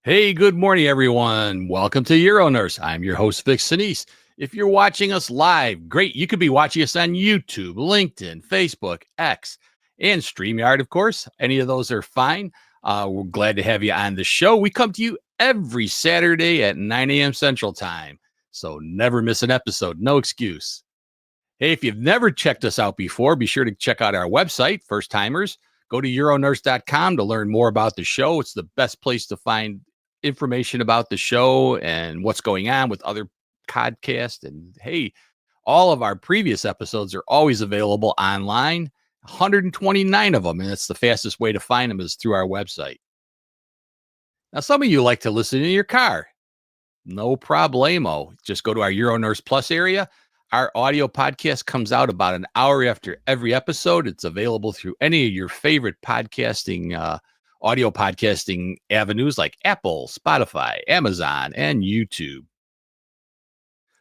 Hey, good morning, everyone. Welcome to UroNurse. I'm your host, Vic Sinise. If you're watching us live, great. You could be watching us on YouTube, LinkedIn, Facebook, X, and StreamYard, of course. Any of those are fine. We're glad to have you on the show. We come to you every Saturday at 9 a.m. Central Time. So never miss an episode. No excuse. Hey, if you've never checked us out before, be sure to check out our website, First Timers. Go to uronurse.com to learn more about the show. It's the best place to find information about the show and what's going on with other podcasts. And hey, all of our previous episodes are always available online, 129 of them. And it's the fastest way to find them is through our website. Now, some of you like to listen in your car. No problemo. Just go to our UroNurse Plus area. Our audio podcast comes out about an hour after every episode. It's available through any of your favorite audio podcasting avenues like Apple, Spotify, Amazon, and YouTube.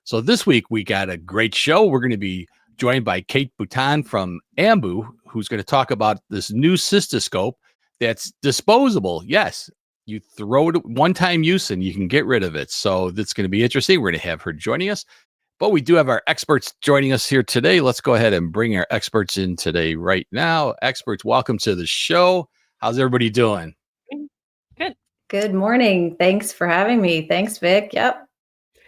So this week we got a great show. We're going to be joined by Kate Boutin from Ambu, who's going to talk about this new cystoscope that's disposable. Yes, you throw it one-time use and you can get rid of it. So that's going to be interesting. We're going to have her joining us. But we do have our experts joining us here today. Let's go ahead and bring our experts in today right now. Experts, welcome to the show. How's everybody doing? Good. Good morning. Thanks for having me. Thanks, Vic. Yep.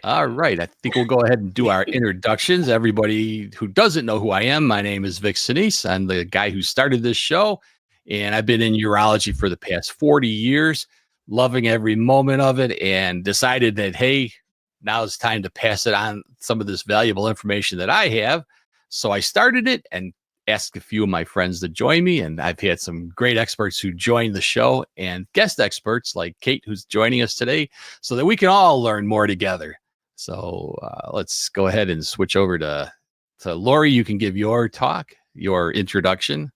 All right. I think we'll go ahead and do our introductions. Everybody who doesn't know who I am, my name is Vic Sinise. I'm the guy who started this show, and I've been in urology for the past 40 years, loving every moment of it, and decided that, hey, now it's time to pass it on, some of this valuable information that I have. So I started it and asked a few of my friends to join me. And I've had some great experts who joined the show and guest experts like Kate, who's joining us today, so that we can all learn more together. So let's go ahead and switch over to Lori. You can give your talk, your introduction.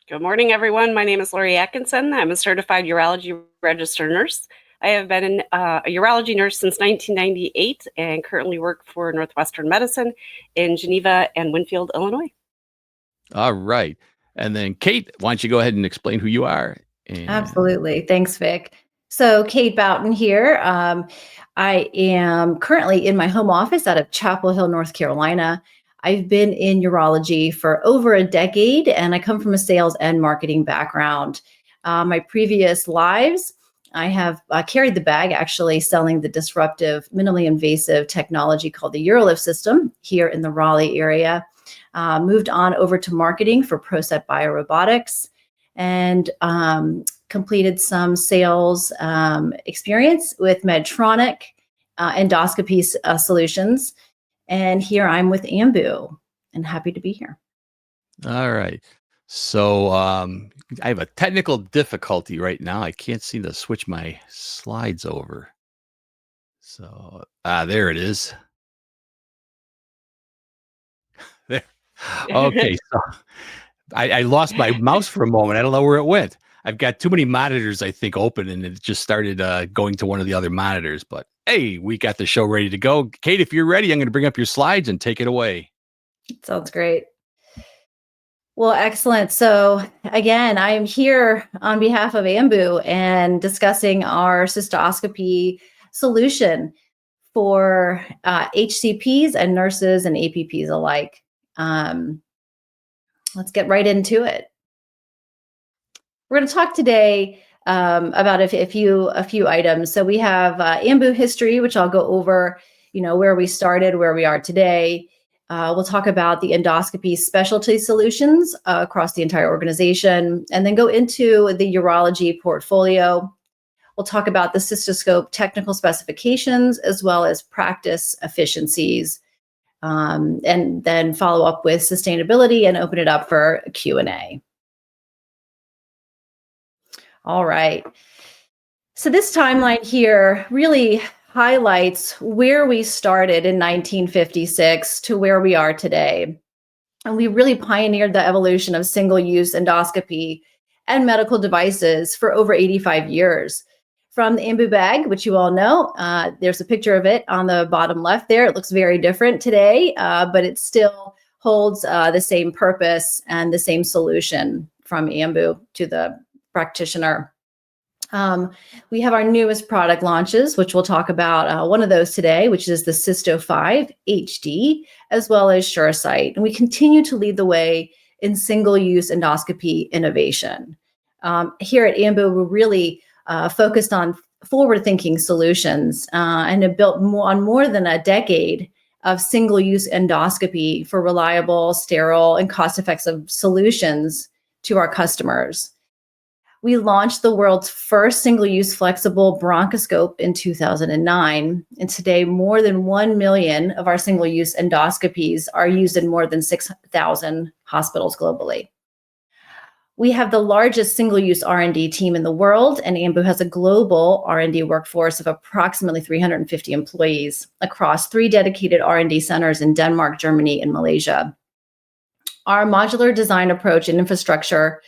Good morning, everyone. My name is Lori Atkinson. I'm a certified urology registered nurse. I have been a urology nurse since 1998 and currently work for Northwestern Medicine in Geneva and Winfield, Illinois. All right. And then Kate, why don't you go ahead and explain who you are? Absolutely. Thanks, Vic. So Kate Boutin here. I am currently in my home office out of Chapel Hill, North Carolina. I've been in urology for over a decade, and I come from a sales and marketing background. My previous lives, I have carried the bag, actually selling the disruptive, minimally invasive technology called the UroLift system here in the Raleigh area. Moved on over to marketing for ProSet Biorobotics and completed some sales experience with Medtronic endoscopy solutions. And here I'm with Ambu and happy to be here. All right. So I have a technical difficulty right now. I can't seem to switch my slides over. So there it is. There. Okay. So I lost my mouse for a moment. I don't know where it went. I've got too many monitors, I think, open, and it just started going to one of the other monitors. But hey, we got the show ready to go. Kate, if you're ready, I'm going to bring up your slides and take it away. Sounds great. Well, excellent. So again, I'm here on behalf of Ambu and discussing our cystoscopy solution for HCPs and nurses and APPs alike. Let's get right into it. We're going to talk today about a few items. So we have Ambu history, which I'll go over, where we started, where we are today. We'll talk about the endoscopy specialty solutions across the entire organization, and then go into the urology portfolio. We'll talk about the cystoscope technical specifications as well as practice efficiencies, and then follow up with sustainability and open it up for Q&A. All right. So this timeline here really highlights where we started in 1956 to where we are today. And we really pioneered the evolution of single-use endoscopy and medical devices for over 85 years. From the Ambu bag, which you all know, there's a picture of it on the bottom left there. It looks very different today, but it still holds the same purpose and the same solution from Ambu to the practitioner. We have our newest product launches, which we'll talk about one of those today, which is the Cysto 5 HD, as well as SureSight. And we continue to lead the way in single-use endoscopy innovation. Here at Ambu, we're really focused on forward-thinking solutions and have built on more than a decade of single-use endoscopy for reliable, sterile, and cost-effective solutions to our customers. We launched the world's first single-use flexible bronchoscope in 2009, and today more than 1 million of our single-use endoscopies are used in more than 6,000 hospitals globally. We have the largest single-use R&D team in the world, and Ambu has a global R&D workforce of approximately 350 employees across 3 dedicated R&D centers in Denmark, Germany, and Malaysia. Our modular design approach and infrastructure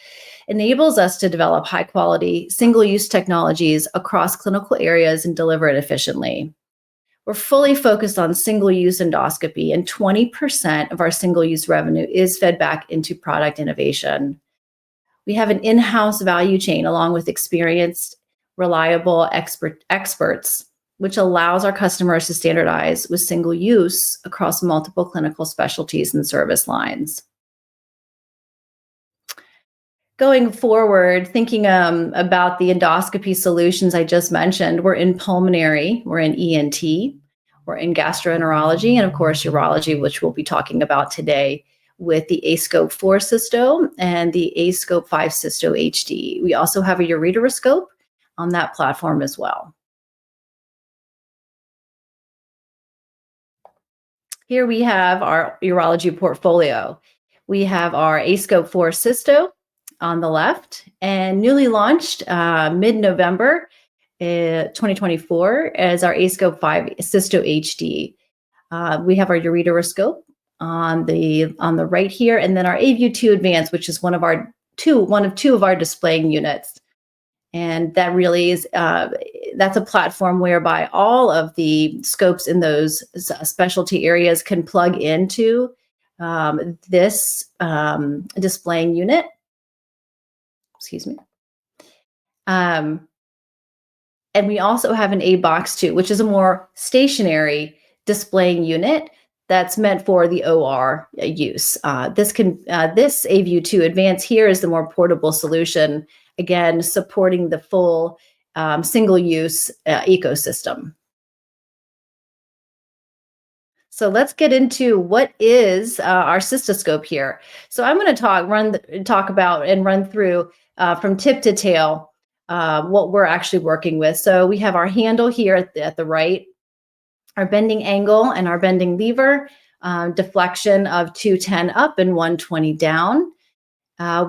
enables us to develop high-quality, single-use technologies across clinical areas and deliver it efficiently. We're fully focused on single-use endoscopy, and 20% of our single-use revenue is fed back into product innovation. We have an in-house value chain along with experienced, reliable experts, which allows our customers to standardize with single use across multiple clinical specialties and service lines. Going forward, thinking about the endoscopy solutions I just mentioned, we're in pulmonary, we're in ENT, we're in gastroenterology, and of course, urology, which we'll be talking about today with the AScope 4 Cysto and the AScope 5 Cysto HD. We also have a ureteroscope on that platform as well. Here we have our urology portfolio. We have our AScope 4 Cysto on the left, and newly launched mid-November 2024 as our AScope 5 Cysto HD. We have our ureteroscope on the right here, and then our aView 2 Advanced, which is one of two of our displaying units. And that really is that's a platform whereby all of the scopes in those specialty areas can plug into this displaying unit. Excuse me. And we also have an A-Box 2, which is a more stationary displaying unit that's meant for the OR use. This aView 2 Advanced here is the more portable solution, again, supporting the full single-use ecosystem. So let's get into what is our cystoscope here. So I'm going to talk about and run through from tip to tail what we're actually working with. So we have our handle here at the right, our bending angle and our bending lever, deflection of 210 up and 120 down.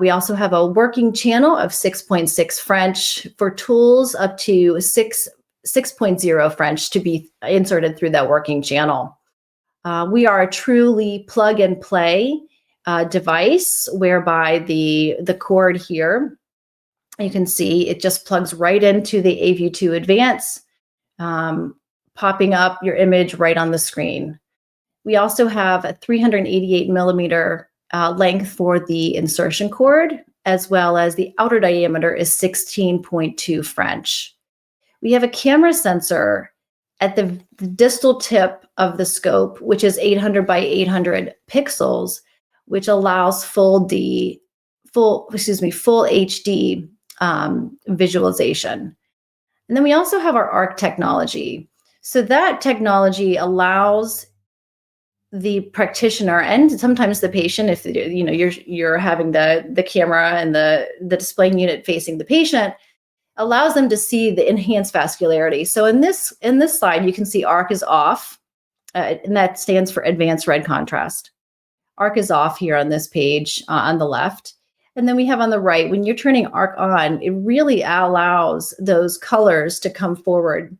We also have a working channel of 6.6 French for tools up to 6.0 French to be inserted through that working channel. We are a truly plug and play device whereby the cord here, you can see it just plugs right into the aView 2 Advanced, popping up your image right on the screen. We also have a 388 millimeter length for the insertion cord, as well as the outer diameter is 16.2 French. We have a camera sensor at the distal tip of the scope, which is 800 by 800 pixels, which allows full HD visualization. And then we also have our ARC technology. So that technology allows the practitioner and sometimes the patient, if you're having the camera and the displaying unit facing the patient, allows them to see the enhanced vascularity. So in this slide, you can see ARC is off, and that stands for advanced red contrast. ARC is off here on this page on the left. And then we have on the right, when you're turning ARC on, it really allows those colors to come forward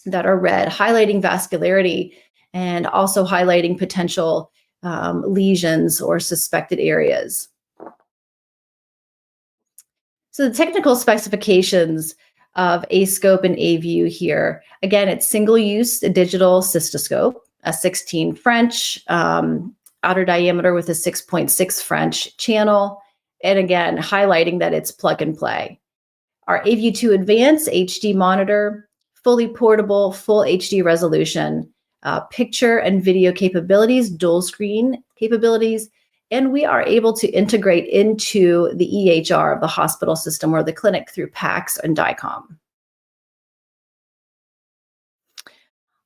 that are red, highlighting vascularity and also highlighting potential lesions or suspected areas. So the technical specifications of aScope and aView here, again, it's single-use digital cystoscope, a 16 French outer diameter with a 6.6 French channel, and again, highlighting that it's plug and play. Our AV2 Advanced HD monitor, fully portable, full HD resolution, picture and video capabilities, dual screen capabilities, and we are able to integrate into the EHR of the hospital system or the clinic through PACS and DICOM.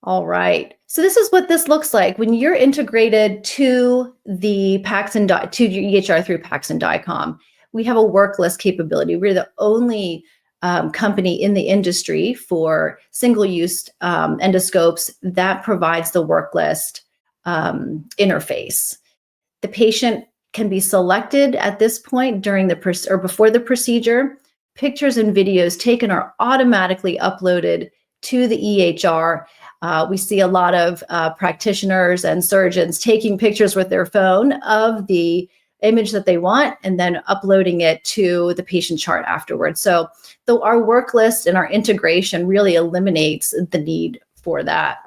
All right. So this is what this looks like when you're integrated to the PACS and to your EHR through PACS and DICOM. We have a work list capability. We're the only company in the industry for single-use endoscopes that provides the work list interface. The patient can be selected at this point during the or before the procedure. Pictures and videos taken are automatically uploaded to the EHR. We see a lot of practitioners and surgeons taking pictures with their phone of the image that they want and then uploading it to the patient chart afterwards. So our work list and our integration really eliminates the need for that.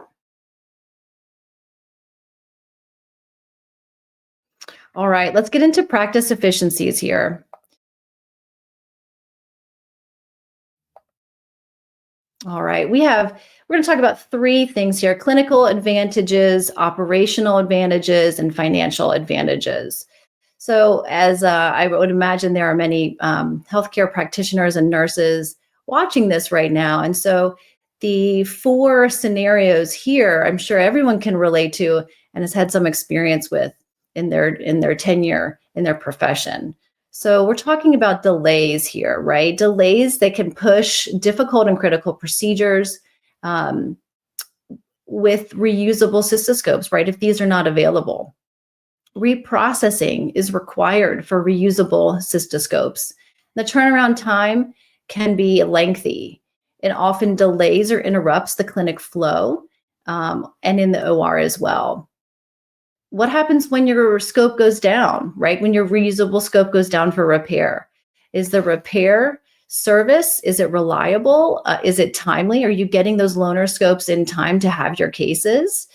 All right, let's get into practice efficiencies here. All right, we're going to talk about three things here: clinical advantages, operational advantages, and financial advantages. So as I would imagine, there are many healthcare practitioners and nurses watching this right now. And so the four scenarios here, I'm sure everyone can relate to and has had some experience with in their tenure in their profession. So we're talking about delays here, right? Delays that can push difficult and critical procedures with reusable cystoscopes, right? If these are not available. Reprocessing is required for reusable cystoscopes. The turnaround time can be lengthy. It often delays or interrupts the clinic flow and in the OR as well. What happens when your scope goes down, right? When your reusable scope goes down for repair? Is the repair service, is it reliable? Is it timely? Are you getting those loaner scopes in time to have your cases?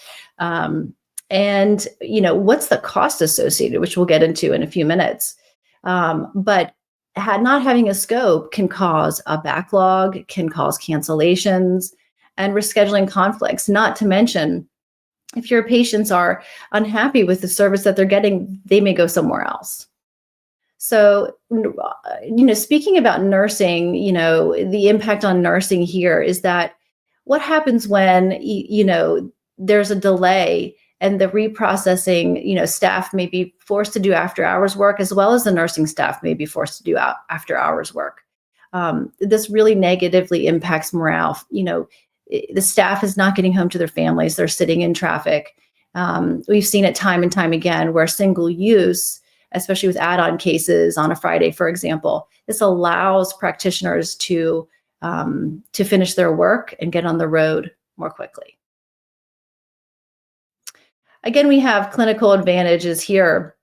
And, what's the cost associated, which we'll get into in a few minutes. But not having a scope can cause a backlog, can cause cancellations and rescheduling conflicts, not to mention if your patients are unhappy with the service that they're getting, they may go somewhere else. So, speaking about nursing, the impact on nursing here is that what happens when, there's a delay and the reprocessing, staff may be forced to do after hours work, as well as the nursing staff may be forced to do after hours work. This really negatively impacts morale. The staff is not getting home to their families. They're sitting in traffic. We've seen it time and time again where single use, especially with add-on cases on a Friday, for example, this allows practitioners to finish their work and get on the road more quickly. Again, we have clinical advantages here.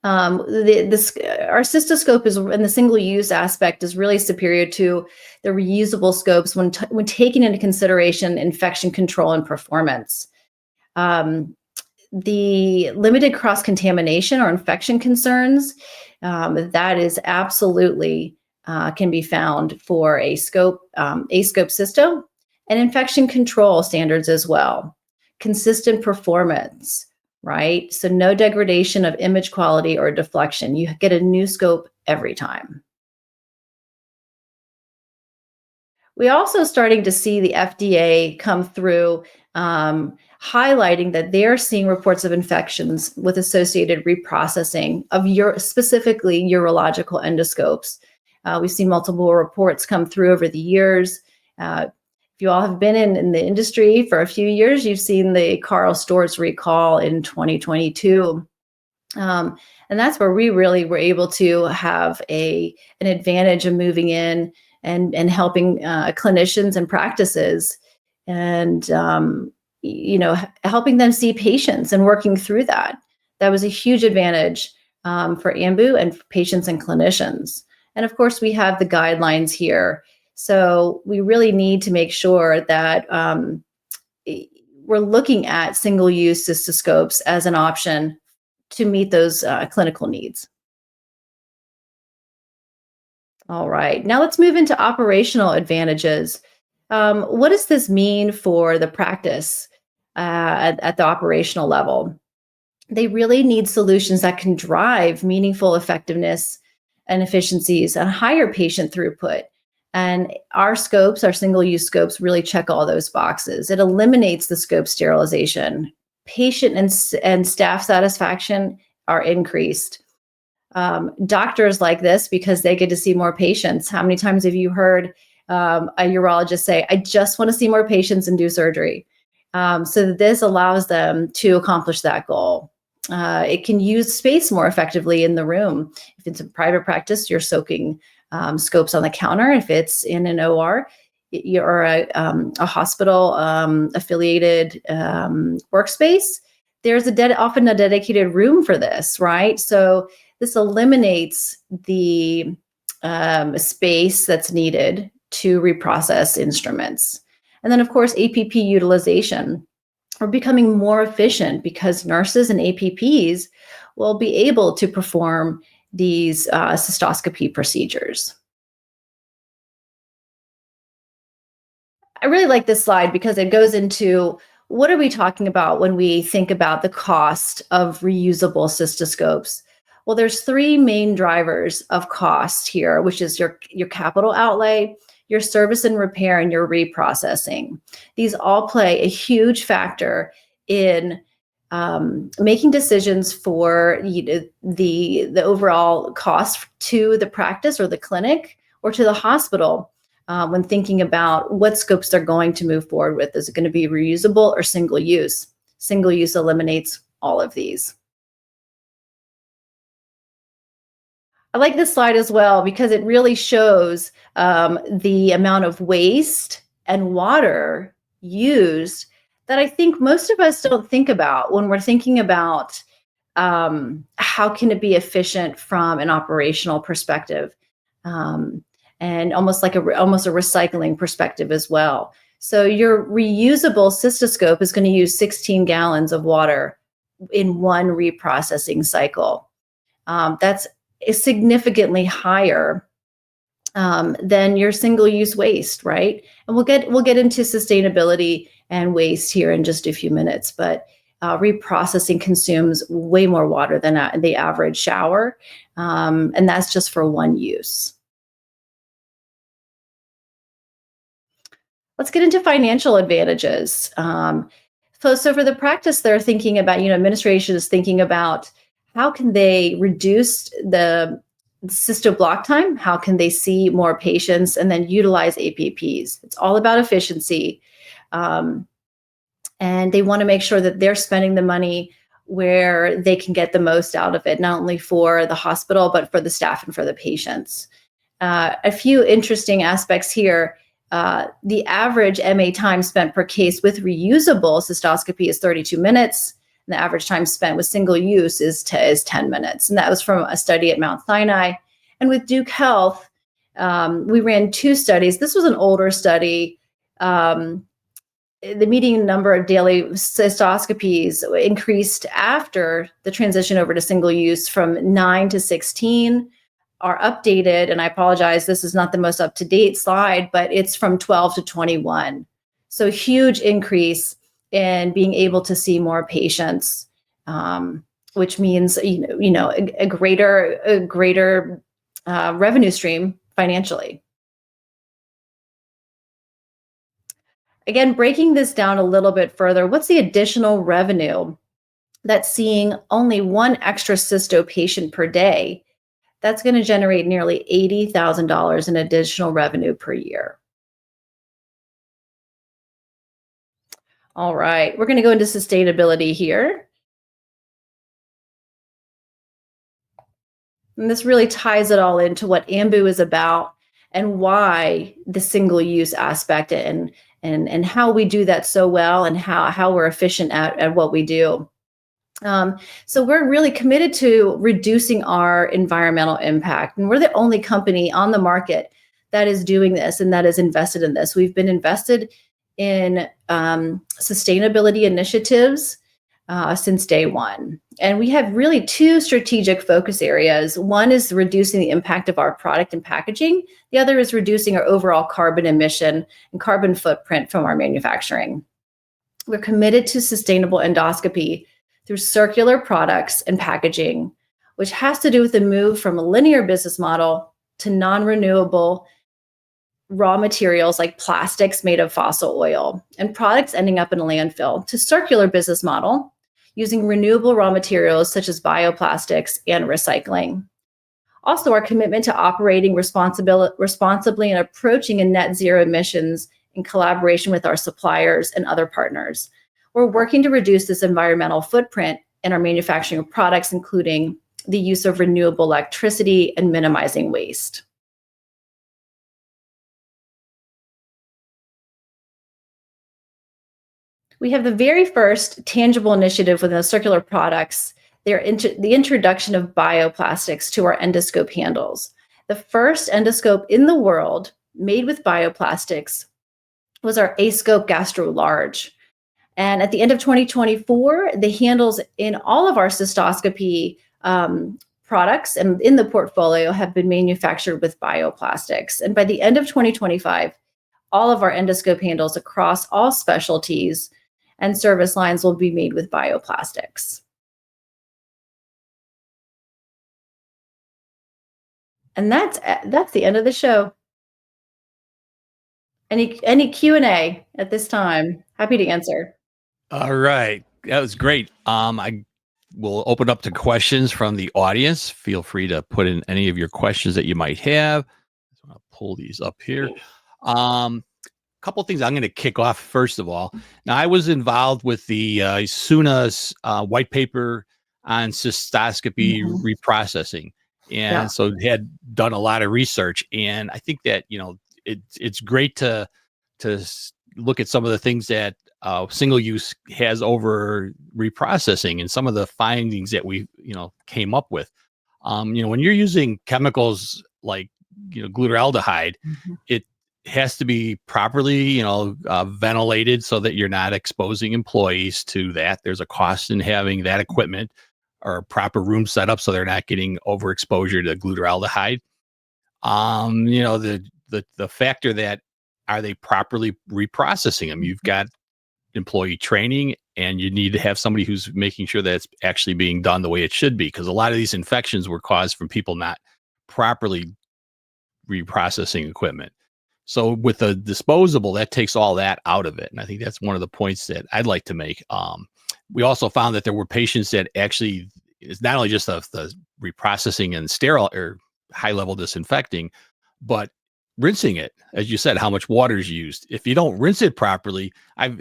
Our cystoscope is, in the single-use aspect, is really superior to the reusable scopes when taking into consideration infection control and performance. The limited cross-contamination or infection concerns, that is absolutely can be found for a scope cysto, and infection control standards as well. Consistent performance, right? So no degradation of image quality or deflection. You get a new scope every time. We also starting to see the FDA come through highlighting that they're seeing reports of infections with associated reprocessing of specifically urological endoscopes. We've seen multiple reports come through over the years. If you all have been in the industry for a few years, you've seen the Karl Storz recall in 2022. And that's where we really were able to have an advantage of moving in and helping clinicians and practices and, helping them see patients and working through that. That was a huge advantage for Ambu and for patients and clinicians. And of course, we have the guidelines here. So we really need to make sure that we're looking at single-use cystoscopes as an option to meet those clinical needs. All right. Now let's move into operational advantages. What does this mean for the practice at the operational level? They really need solutions that can drive meaningful effectiveness and efficiencies and higher patient throughput. And our scopes, our single use scopes, really check all those boxes. It eliminates the scope sterilization. Patient and staff satisfaction are increased. Doctors like this because they get to see more patients. How many times have you heard a urologist say, I just want to see more patients and do surgery? So this allows them to accomplish that goal. It can use space more effectively in the room. If it's a private practice, you're soaking scopes on the counter. If it's in an OR, you're a hospital affiliated workspace, there's often a dedicated room for this, right? So this eliminates the space that's needed to reprocess instruments. And then, of course, APP utilization. We're becoming more efficient because nurses and APPs will be able to perform these cystoscopy procedures. I really like this slide because it goes into what are we talking about when we think about the cost of reusable cystoscopes? Well, there's three main drivers of cost here, which is your capital outlay, your service and repair, and your reprocessing. These all play a huge factor in making decisions for the overall cost to the practice or the clinic or to the hospital when thinking about what scopes they're going to move forward with. Is it going to be reusable or single use? Single use eliminates all of these. I like this slide as well because it really shows the amount of waste and water used that I think most of us don't think about when we're thinking about how can it be efficient from an operational perspective, and almost like almost a recycling perspective as well. So your reusable cystoscope is going to use 16 gallons of water in one reprocessing cycle. That's significantly higher than your single-use waste, right? And we'll get into sustainability and waste here in just a few minutes, but reprocessing consumes way more water than the average shower, and that's just for one use. Let's get into financial advantages. So for the practice, they're thinking about, administration is thinking about how can they reduce the cysto block time? How can they see more patients and then utilize APPs? It's all about efficiency. And they want to make sure that they're spending the money where they can get the most out of it, not only for the hospital, but for the staff and for the patients. A few interesting aspects here. The average MA time spent per case with reusable cystoscopy is 32 minutes. And the average time spent with single use is 10 minutes. And that was from a study at Mount Sinai. And with Duke Health, we ran two studies. This was an older study. The median number of daily cystoscopies increased after the transition over to single use from 9 to 16. Are updated, and I apologize, this is not the most up-to-date slide, but it's from 12 to 21. So huge increase in being able to see more patients, which means a greater revenue stream financially. Again, breaking this down a little bit further, what's the additional revenue that's seeing only one extra cysto patient per day? That's going to generate nearly $80,000 in additional revenue per year. All right, we're going to go into sustainability here. And this really ties it all into what Ambu is about and why the single-use aspect and how we do that so well and how we're efficient at what we do. So we're really committed to reducing our environmental impact. And we're the only company on the market that is doing this and that is invested in this. We've been invested in sustainability initiatives since day one. And we have really two strategic focus areas. One is reducing the impact of our product and packaging. The other is reducing our overall carbon emission and carbon footprint from our manufacturing. We're committed to sustainable endoscopy through circular products and packaging, which has to do with the move from a linear business model to non-renewable raw materials like plastics made of fossil oil and products ending up in a landfill, to circular business model using renewable raw materials such as bioplastics and recycling. Also, our commitment to operating responsibly and approaching a net zero emissions in collaboration with our suppliers and other partners. We're working to reduce this environmental footprint in our manufacturing of products, including the use of renewable electricity and minimizing waste. We have the very first tangible initiative within the circular products. The introduction of bioplastics to our endoscope handles. The first endoscope in the world made with bioplastics was our A-Scope Gastro Large. And at the end of 2024, the handles in all of our cystoscopy products and in the portfolio have been manufactured with bioplastics. And by the end of 2025, all of our endoscope handles across all specialties and service lines will be made with bioplastics. And that's the end of the show. Any Q&A at this time? Happy to answer. All right. That was great. I will open up to questions from the audience. Feel free to put in any of your questions that you might have. I'll pull these up here. Couple of things I'm going to kick off first of all. Now, I was involved with the SUNA's white paper on cystoscopy reprocessing. And so had done a lot of research. And I think that, it's great to look at some of the things that single use has over reprocessing and some of the findings that we, came up with. When you're using chemicals like, glutaraldehyde, it has to be properly, ventilated so that you're not exposing employees to that. There's a cost in having that equipment or a proper room setup so they're not getting overexposure to glutaraldehyde. The factor that are they properly reprocessing them? You've got employee training and you need to have somebody who's making sure that it's actually being done the way it should be, because a lot of these infections were caused from people not properly reprocessing equipment. So with a disposable, that takes all that out of it. And I think that's one of the points that I'd like to make. We also found that there were patients that actually, it's not only just the reprocessing and sterile or high level disinfecting, but rinsing it. As you said, how much water is used. If you don't rinse it properly, I've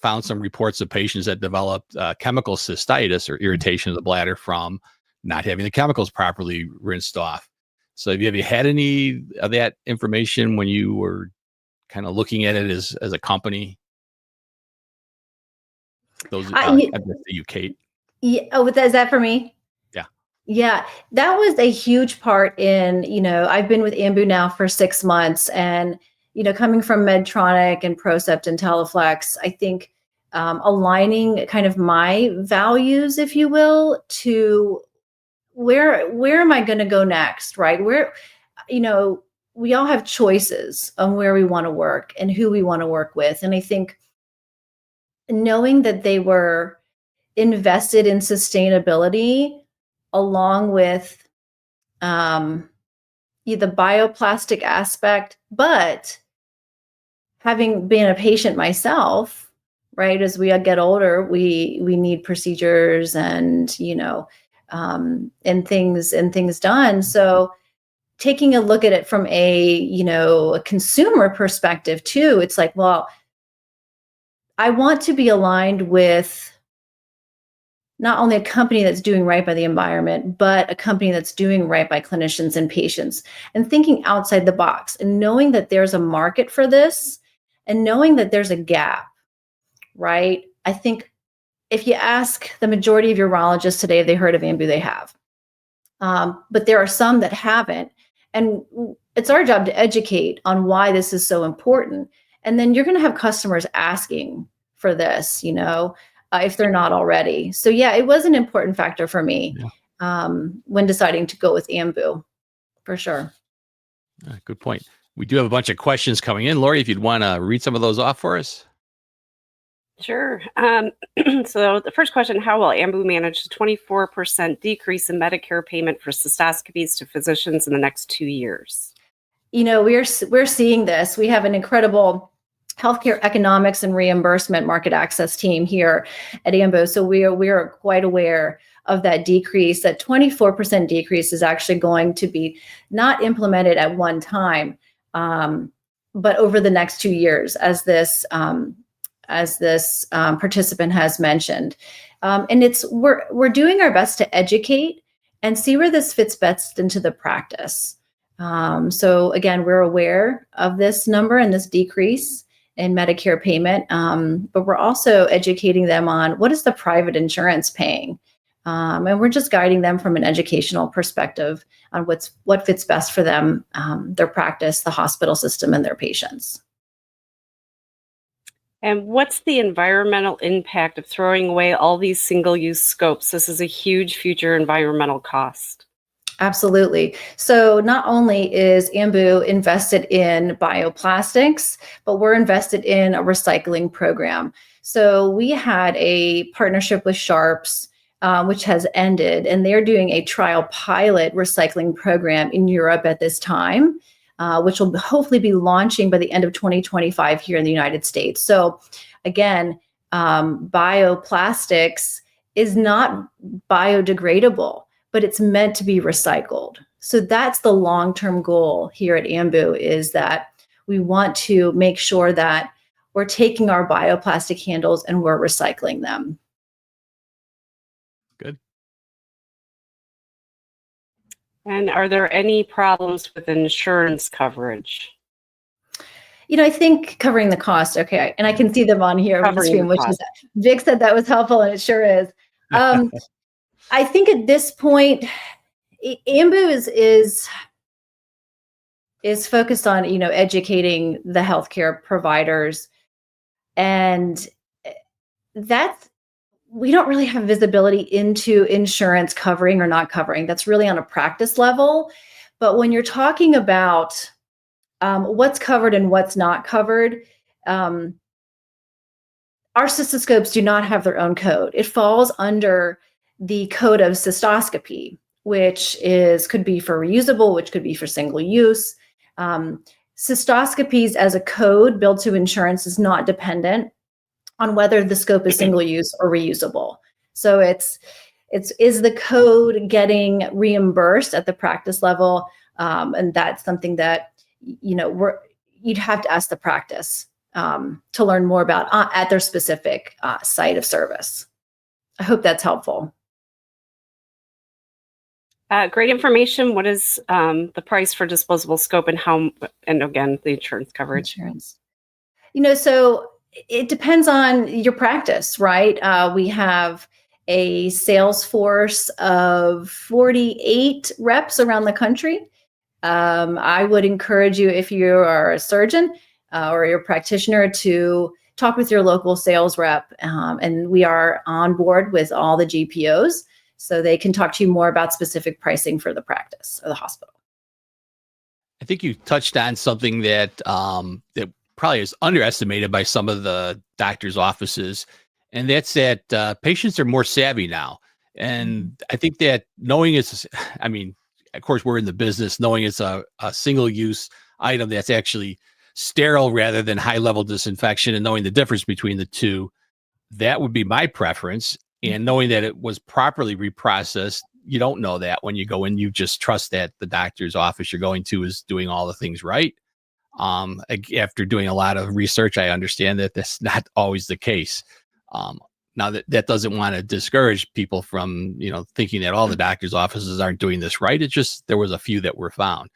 found some reports of patients that developed chemical cystitis or irritation of the bladder from not having the chemicals properly rinsed off. So have you had any of that information when you were kind of looking at it as a company? Those you, Kate. Yeah. Oh, is that for me? Yeah. Yeah, that was a huge part in, I've been with Ambu now for 6 months, and, coming from Medtronic and Procept and Teleflex, I think aligning kind of my values, if you will, to where am I going to go next, right? Where, we all have choices on where we want to work and who we want to work with. And I think knowing that they were invested in sustainability along with the bioplastic aspect, but having been a patient myself, right, as we get older, we need procedures and, and things done. So taking a look at it from a consumer perspective too, it's like, well, I want to be aligned with not only a company that's doing right by the environment, but a company that's doing right by clinicians and patients, and thinking outside the box and knowing that there's a market for this and knowing that there's a gap, right? I think if you ask the majority of urologists today if they heard of Ambu, they have. But there are some that haven't. And it's our job to educate on why this is so important. And then you're going to have customers asking for this, if they're not already. So yeah, it was an important factor for me when deciding to go with Ambu, for sure. Good point. We do have a bunch of questions coming in. Lori, if you'd want to read some of those off for us. Sure. So the first question, how will Ambu manage the 24% decrease in Medicare payment for cystoscopies to physicians in the next 2 years? We're seeing this. We have an incredible healthcare economics and reimbursement market access team here at Ambu. So we are quite aware of that decrease. That 24% decrease is actually going to be not implemented at one time, but over the next 2 years, as this participant has mentioned. And we're doing our best to educate and see where this fits best into the practice. So again, we're aware of this number and this decrease in Medicare payment, but we're also educating them on what is the private insurance paying. And we're just guiding them from an educational perspective on what fits best for them, their practice, the hospital system, and their patients. And what's the environmental impact of throwing away all these single-use scopes? This is a huge future environmental cost. Absolutely. So not only is Ambu invested in bioplastics, but we're invested in a recycling program. So we had a partnership with Sharps, which has ended, and they're doing a trial pilot recycling program in Europe at this time, which will hopefully be launching by the end of 2025 here in the United States. So again, bioplastics is not biodegradable, but it's meant to be recycled. So that's the long-term goal here at Ambu, is that we want to make sure that we're taking our bioplastic handles and we're recycling them. Good. And are there any problems with insurance coverage? I think covering the cost, okay, and I can see them on here on the screen, which is, Vic said that was helpful, and it sure is. I think at this point, Ambu is focused on educating the healthcare providers, and we don't really have visibility into insurance covering or not covering. That's really on a practice level. But when you're talking about what's covered and what's not covered, our cystoscopes do not have their own code. It falls under the code of cystoscopy, which could be for reusable, which could be for single use. Cystoscopies as a code billed to insurance is not dependent on whether the scope is single use or reusable. So is the code getting reimbursed at the practice level? And that's something that you'd have to ask the practice to learn more about at their specific site of service. I hope that's helpful. Great information. What is the price for disposable scope, and again, the insurance coverage? So it depends on your practice, right? We have a sales force of 48 reps around the country. I would encourage you, if you are a surgeon or your practitioner, to talk with your local sales rep. And we are on board with all the GPOs, so they can talk to you more about specific pricing for the practice or the hospital. I think you touched on something that that probably is underestimated by some of the doctors' offices, and that's that patients are more savvy now. And I think that knowing of course, we're in the business, knowing it's a single-use item that's actually sterile rather than high-level disinfection, and knowing the difference between the two, that would be my preference. And knowing that it was properly reprocessed, you don't know that when you go in. You just trust that the doctor's office you're going to is doing all the things right. After doing a lot of research, I understand that that's not always the case. Now that doesn't want to discourage people from, thinking that all the doctor's offices aren't doing this right. It's just, there was a few that were found.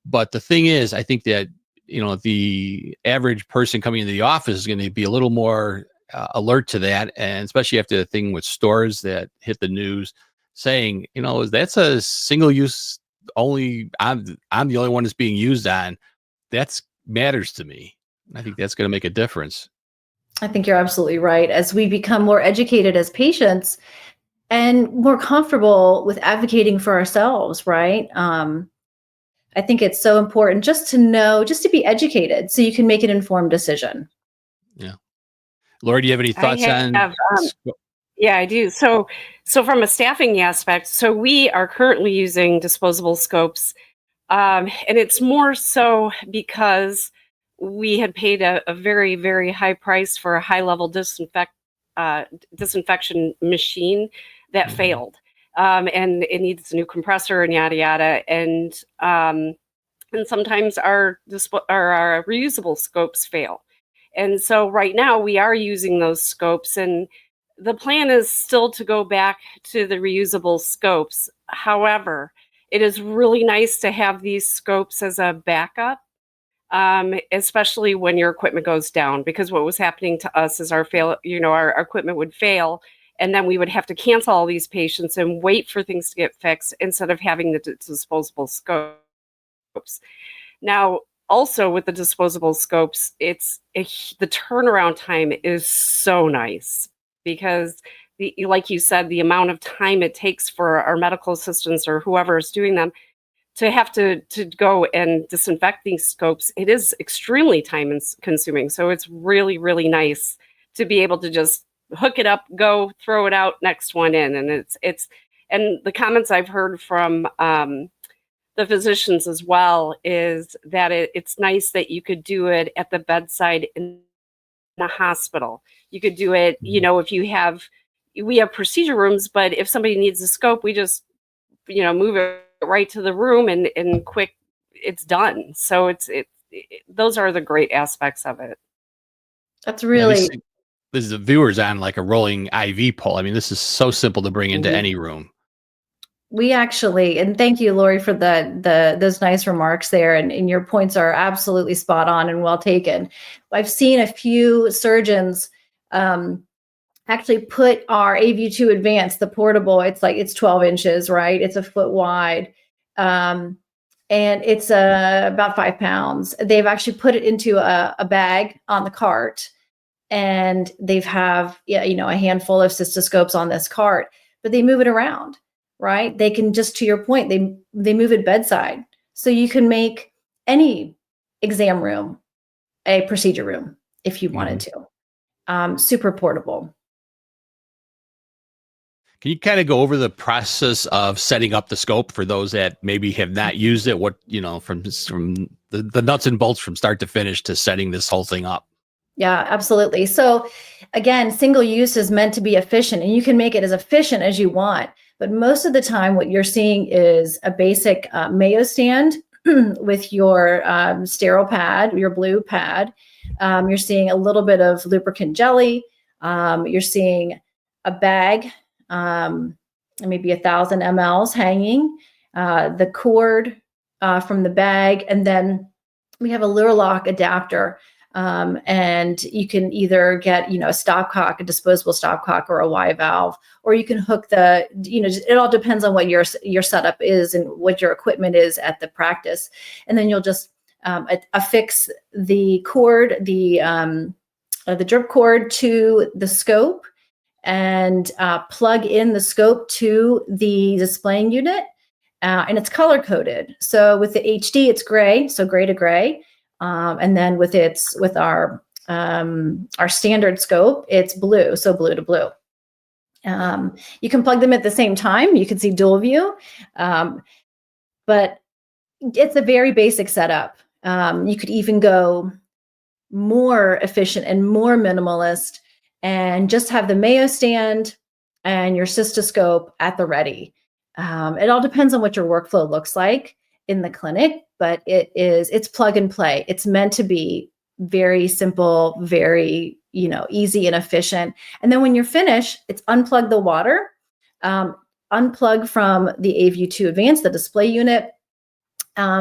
But the thing is, I think that, the average person coming into the office is going to be a little more alert to that. And especially after the thing with stores that hit the news saying, that's a single use only, I'm the only one that's being used on. That's matters to me. I think that's going to make a difference. I think you're absolutely right. As we become more educated as patients and more comfortable with advocating for ourselves, right? I think it's so important just to know, just to be educated so you can make an informed decision. Yeah. Lori, do you have any thoughts I on? have, yeah, I do. So from a staffing aspect, so we are currently using disposable scopes, and it's more so because we had paid a very, very high price for a high-level disinfection machine that Mhm. failed, and it needs a new compressor and yada yada, and sometimes our reusable scopes fail. And so right now we are using those scopes, and the plan is still to go back to the reusable scopes. However, it is really nice to have these scopes as a backup, especially when your equipment goes down. Because what was happening to us is our equipment would fail, and then we would have to cancel all these patients and wait for things to get fixed instead of having the disposable scopes. Now, also with the disposable scopes, the turnaround time is so nice because like you said, the amount of time it takes for our medical assistants or whoever is doing them to have to go and disinfect these scopes, it is extremely time consuming. So it's really, really nice to be able to just hook it up, go, throw it out, next one in. And and the comments I've heard from the physicians as well is that it's nice that you could do it at the bedside in a hospital. You could do it, Mhm. if we have procedure rooms, but if somebody needs a scope, we just, move it right to the room and quick, it's done. So those are the great aspects of it. That's Yeah, really, this is the viewers on like a rolling IV pole. I mean, this is so simple to bring into Mhm. any room. we actually, and thank you, Lori, for the those nice remarks there. And your points are absolutely spot on and well taken. I've seen a few surgeons um, actually put our AV2 Advanced, the portable, it's 12 inches, right? It's a foot wide. Um, and it's about 5 pounds. They've actually put it into a bag on the cart, and they've have, yeah, a handful of cystoscopes on this cart, but they move it around, right? They can, just to your point, they move it bedside. So you can make any exam room a procedure room if you wanted Mhm. to. Super portable. Can you kind of go over the process of setting up the scope for those that maybe have not used it? What, from the nuts and bolts from start to finish to setting this whole thing up? Yeah, absolutely. So again, single use is meant to be efficient, and you can make it as efficient as you want. But most of the time, what you're seeing is a basic Mayo stand with your sterile pad, your blue pad. You're seeing a little bit of lubricant jelly. You're seeing a bag, um, maybe 1,000 mLs hanging, the cord from the bag, and then we have a Lurlock adapter, and you can either get, a stopcock, a disposable stopcock, or a Y valve, or you can hook it all depends on what your setup is and what your equipment is at the practice. And then you'll just affix the cord, the drip cord to the scope, and plug in the scope to the displaying unit. And it's color coded. So with the HD, it's gray, so gray to gray. And then with our standard scope, it's blue, so blue to blue. You can plug them at the same time. You can see dual view, but it's a very basic setup. You could even go more efficient and more minimalist and just have the Mayo stand and your cystoscope at the ready. It all depends on what your workflow looks like in the clinic, but it's plug and play. It's meant to be very simple, very, easy and efficient. And then when you're finished, it's unplug the water, unplug from the AVU2 Advanced, the display unit.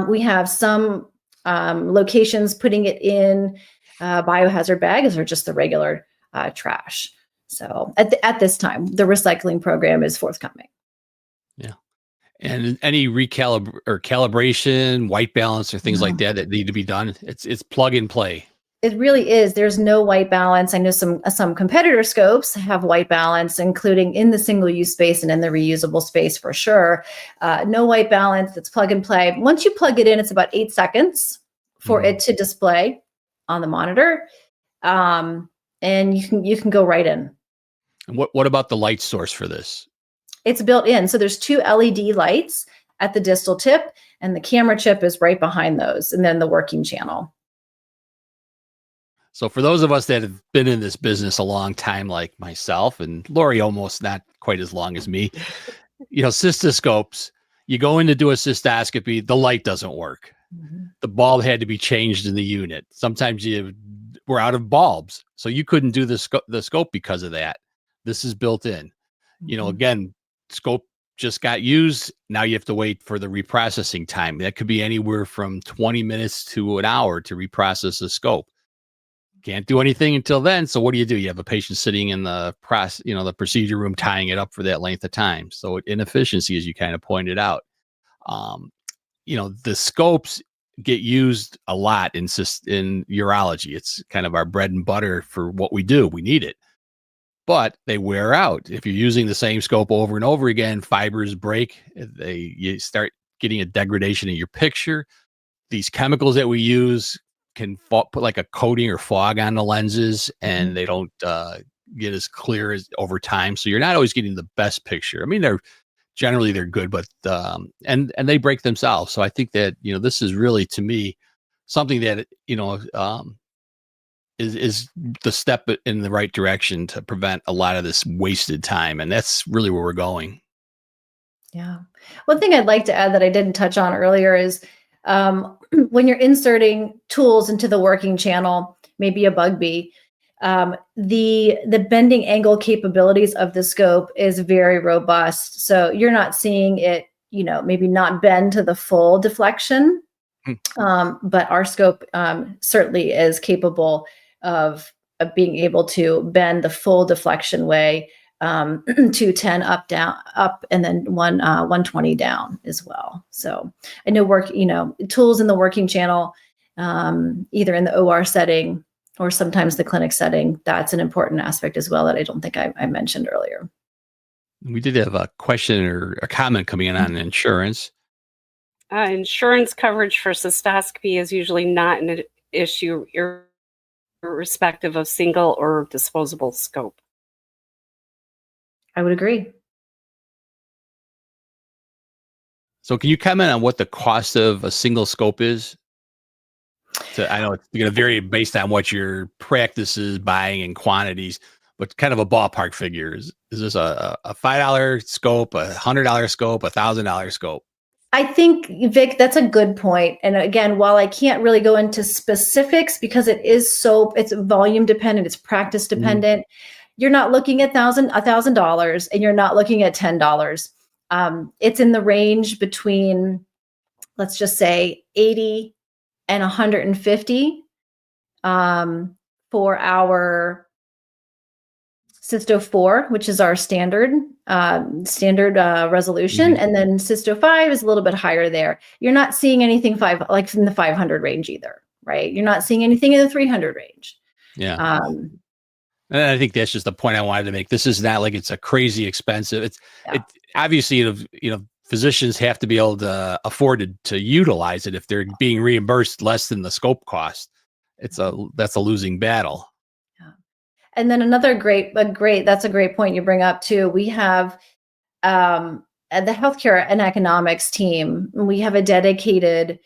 We have some locations putting it in biohazard bags or just the regular trash. So at this time, the recycling program is forthcoming. Yeah. And any calibration, white balance, or things like that need to be done. It's plug and play. It really is. There's no white balance. I know some competitor scopes have white balance, including in the single-use space and in the reusable space for sure. No white balance. It's plug and play. Once you plug it in, it's about 8 seconds for it to display on the monitor, and you can go right in. And what about the light source for this? It's built in. So there's 2 LED lights at the distal tip, and the camera chip is right behind those, and then the working channel. So for those of us that have been in this business a long time, like myself and Lori, almost not quite as long as me, cystoscopes, you go in to do a cystoscopy, the light doesn't work. The bulb had to be changed in the unit. Sometimes we're out of bulbs, so you couldn't do the scope because of that. This is built in. Again, scope just got used. Now you have to wait for the reprocessing time. That could be anywhere from 20 minutes to an hour to reprocess a scope. Can't do anything until then. So what do? You have a patient sitting in the the procedure room, tying it up for that length of time. So inefficiency, as you kind of pointed out. The scopes get used a lot in urology. It's kind of our bread and butter for what we do. We need it, but they wear out. If you're using the same scope over and over again, fibers break. You start getting a degradation in your picture. These chemicals that we use can put like a coating or fog on the lenses, and they don't get as clear as over time. So you're not always getting the best picture. I mean, they're good, but and they break themselves. So I think that this is really, to me, something that is the step in the right direction to prevent a lot of this wasted time, and that's really where we're going. Yeah. One thing I'd like to add that I didn't touch on earlier is when you're inserting tools into the working channel, maybe a bug bee, the bending angle capabilities of the scope is very robust. So you're not seeing it, maybe not bend to the full deflection, but our scope certainly is capable of being able to bend the full deflection way, 210 up, down, up, and then 120 down as well. So I know tools in the working channel, either in the OR setting or sometimes the clinic setting, that's an important aspect as well that I don't think I mentioned earlier. We did have a question or a comment coming in on insurance. Insurance coverage for cystoscopy is usually not an issue, irrespective of single or disposable scope. I would agree. So can you comment on what the cost of a single scope is? So I know it's going to vary based on what your practice is buying in quantities, but kind of a ballpark figure. Is this a $5 scope, a $100 scope, $1,000 scope? I think, Vic, that's a good point. And again, while I can't really go into specifics because it's volume dependent, it's practice dependent. You're not looking at $1,000, and you're not looking at $10. It's in the range between, let's just say, 80 and 150 for our Cysto 4, which is our standard resolution, and then Cysto 5 is a little bit higher there. You're not seeing anything like in the 500 range either, right? You're not seeing anything in the 300 range. Yeah. And I think that's just the point I wanted to make. This is not like it's a crazy expensive. It obviously, physicians have to be able to afford to utilize it if they're being reimbursed less than the scope cost. That's a losing battle. Yeah. And then that's a great point you bring up too. We have at the healthcare and economics team, we have a dedicated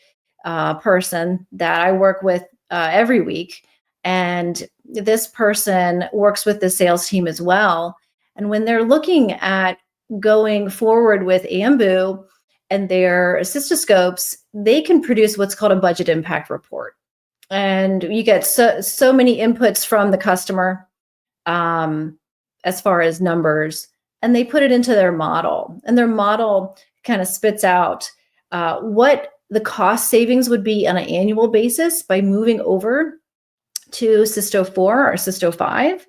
person that I work with every week. And this person works with the sales team as well. And when they're looking at going forward with Ambu and their cystoscopes, they can produce what's called a budget impact report. And you get so many inputs from the customer as far as numbers, and they put it into their model. And their model kind of spits out what the cost savings would be on an annual basis by moving over to Cysto 4 or Cysto 5.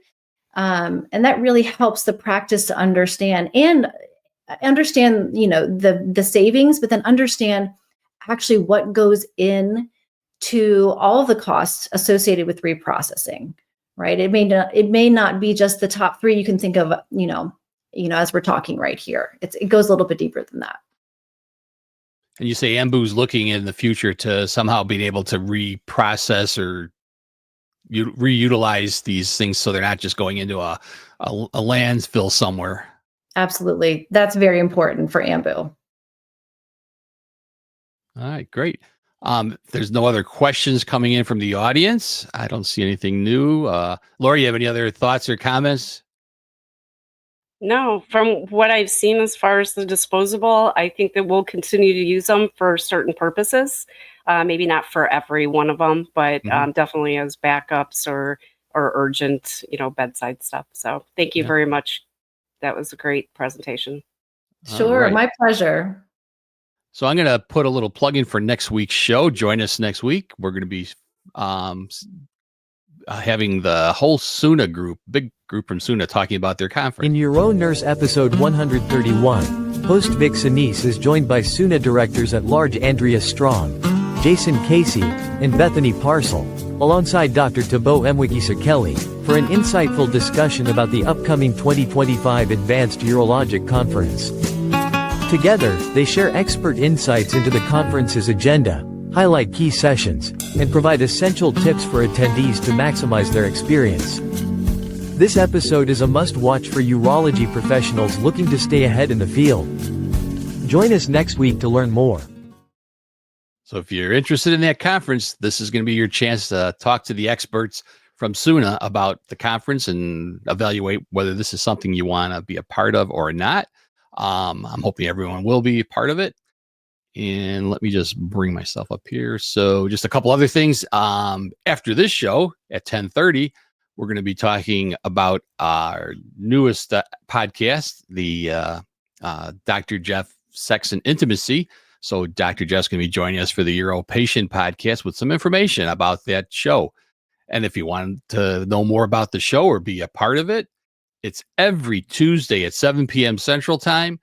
And that really helps the practice to understand the savings, but then understand actually what goes in to all of the costs associated with reprocessing, right? It may not be just the top three you can think of, as we're talking right here. It goes a little bit deeper than that. And you say Ambu's looking in the future to somehow being able to reprocess or reutilize these things so they're not just going into a landfill somewhere. Absolutely. That's very important for Ambu. All right, great. There's no other questions coming in from the audience. I don't see anything new. Lori, you have any other thoughts or comments? No, from what I've seen as far as the disposable, I think that we'll continue to use them for certain purposes. Maybe not for every one of them, but definitely as backups or urgent, bedside stuff. So thank you very much. That was a great presentation. Sure, my pleasure. So I'm going to put a little plug in for next week's show. Join us next week. We're going to be having the whole SUNA group, big group from SUNA, talking about their conference. In UroNurse episode 131, host Vic Sinise is joined by SUNA directors at large Andrea Strong, Jason Casey, and Bethany Parcel, alongside Dr. Tabo Mwikisa-Kelly, for an insightful discussion about the upcoming 2025 Advanced Urologic Conference. Together, they share expert insights into the conference's agenda, highlight key sessions, and provide essential tips for attendees to maximize their experience. This episode is a must-watch for urology professionals looking to stay ahead in the field. Join us next week to learn more. So if you're interested in that conference, this is going to be your chance to talk to the experts from SUNA about the conference and evaluate whether this is something you want to be a part of or not. I'm hoping everyone will be a part of it. And let me just bring myself up here. So just a couple other things. After this show at 10:30, we're going to be talking about our newest podcast, the Dr. Jeff Sex and Intimacy. So Dr. Jeff's going to be joining us for the Uro Patient podcast with some information about that show. And if you want to know more about the show or be a part of it, it's every Tuesday at 7 p.m. Central Time.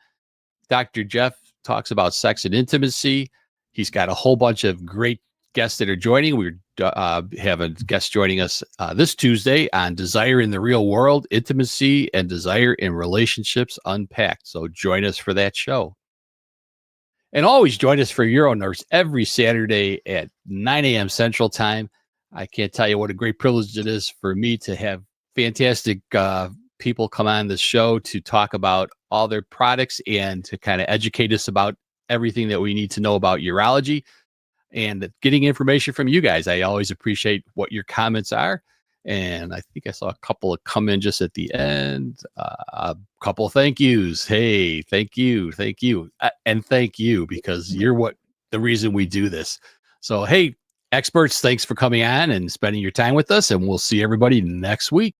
Dr. Jeff talks about sex and intimacy. He's got a whole bunch of great guests that are joining. We have a guest joining us this Tuesday on Desire in the Real World, Intimacy and Desire in Relationships Unpacked. So join us for that show. And always join us for UroNurse every Saturday at 9 a.m. Central Time. I can't tell you what a great privilege it is for me to have fantastic people come on the show to talk about all their products and to kind of educate us about everything that we need to know about urology and getting information from you guys. I always appreciate what your comments are. And I think I saw a couple of come in just at the end. A couple of thank yous. Hey, thank you. And thank you, because you're the reason we do this. So, hey, experts, thanks for coming on and spending your time with us. And we'll see everybody next week.